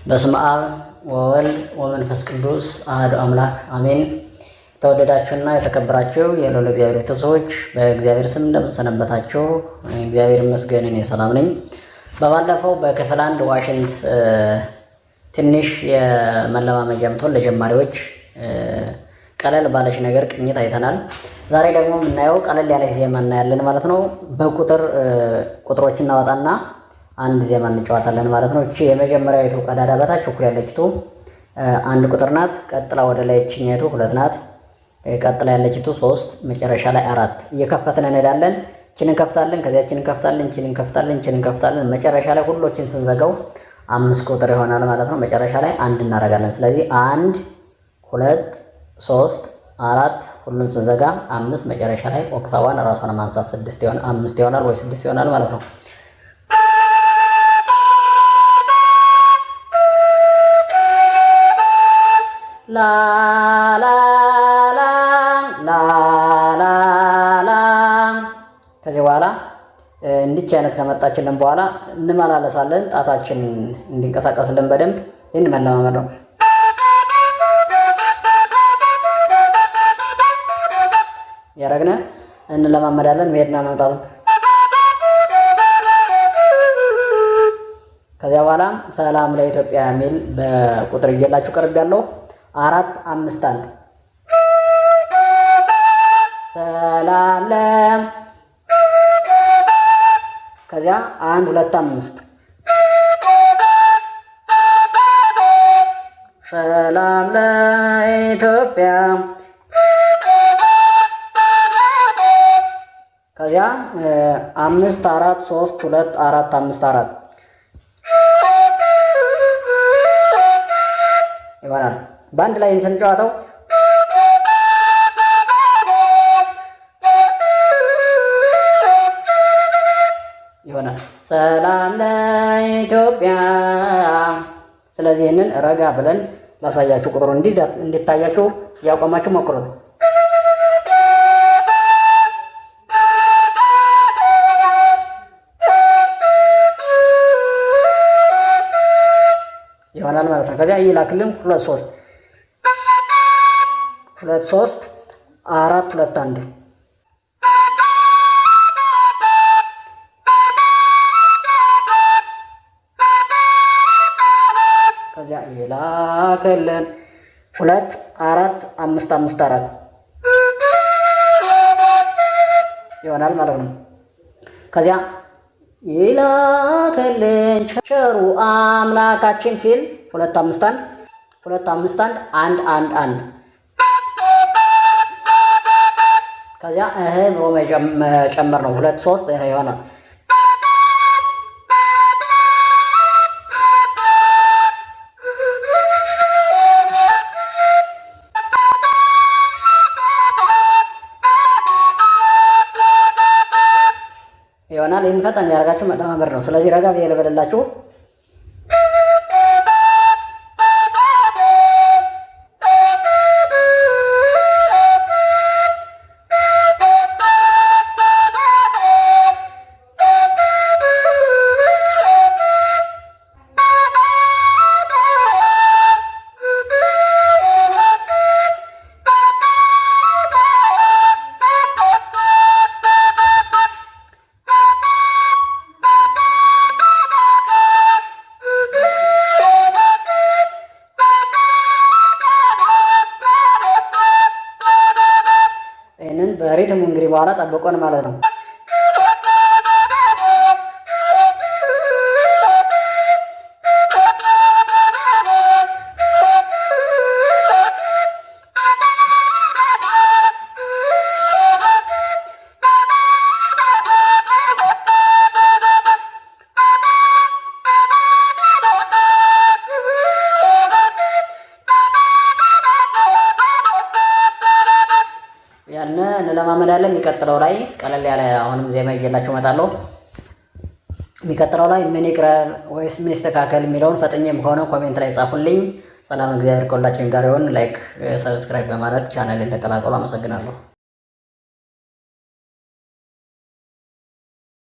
በስመ አብ ወወልድ ወመንፈስ ቅዱስ አሐዱ አምላክ አሜን። የተወደዳችሁና የተከበራችሁ የልዑል እግዚአብሔር ቤተሰቦች በእግዚአብሔር ስም እንደምትሰነበታችሁ፣ እግዚአብሔር ይመስገን እኔ ሰላም ነኝ። በባለፈው በክፍል 1 ዋሽንት ትንሽ የመለማመጃ ምትሆን ለጀማሪዎች ቀለል ባለች ነገር ቅኝት አይተናል። ዛሬ ደግሞ የምናየው ቀለል ያለች ዜማ እናያለን ማለት ነው። ቁጥሮችን እናወጣና አንድ ዜማ እንጫወታለን ማለት ነው። እቺ የመጀመሪያዊቱ ቀዳዳ በታች እኩል ያለችቱ አንድ ቁጥር ናት። ቀጥላ ወደ ላይ እቺኛይቱ 2 ናት። ቀጥላ ያለችቱ 3፣ መጨረሻ ላይ 4 እየከፈትን እንሄዳለን። እቺን እንከፍታለን፣ ከዚያ እቺን እንከፍታለን፣ እቺን እንከፍታለን፣ እቺን እንከፍታለን። መጨረሻ ላይ ሁሎችን ስንዘጋው 5 ቁጥር ይሆናል ማለት ነው። መጨረሻ ላይ 1 እናደርጋለን። ስለዚህ 1 2 3 4 ሁሉን ስንዘጋ 5፣ መጨረሻ ላይ ኦክታዋን ራሷን ማንሳት 6 ይሆናል፣ 5 ይሆናል ወይ 6 ይሆናል ማለት ነው። ላ ላ ላ ላ ላ ላ። ከዚህ በኋላ እንዲች አይነት ከመጣችልን በኋላ እንመላለሳለን። ጣታችን እንዲንቀሳቀስልን በደንብ ይህን መለማመድ ነው። ያረግነ እንለማመዳለን። መሄድና መምጣቱ። ከዚያ በኋላ ሰላም ለኢትዮጵያ የሚል በቁጥር እየላችሁ ቀርብ ያለው 4 5 1 ሰላም ለ ከዚያ 1 2 5 ሰላም ለኢትዮጵያ ከዚያ 5 4 3 2 4 5 4 ይሆናል። በአንድ ላይ ስንጫወተው ይሆናል ሰላም ለኢትዮጵያ። ስለዚህ ይህንን ረጋ ብለን ላሳያችሁ። ቁጥሩ እንዲታያችሁ እያቆማችሁ ሞክሩት። ይሆናል ማለት ነው። ከዚያ ይላክልን 2 3 2 3 4 2 1 ከዚያ ይላክልን 2 4 5 5 4 ይሆናል ማለት ነው። ከዚያ ይላክልን ቸሩ አምላካችን ሲል 2 5 1 2 5 1 1 1 1 ከዚያ ብሎ መጨመር ነው። 2 3 ይሆናል። ይሆናል። ይህን ፈጠን ያደርጋችሁ መለማመድ ነው። ስለዚህ ረጋ ብዬ ልበልላችሁ። ይህንን በሪትም እንግዲህ በኋላ ጠብቆን ማለት ነው። ያነ እንለማመዳለን። የሚቀጥለው ላይ ቀለል ያለ አሁንም ዜማ ይዤላችሁ እመጣለሁ። የሚቀጥለው ላይ ምን ይቅረብ ወይስ ምን ይስተካከል የሚለውን ፈጥኜም ከሆነ ኮሜንት ላይ ጻፉልኝ። ሰላም እግዚአብሔር ከሁላችን ጋር ይሁን። ላይክ፣ ሰብስክራይብ በማለት ቻናሌን ተቀላቀሉ። አመሰግናለሁ።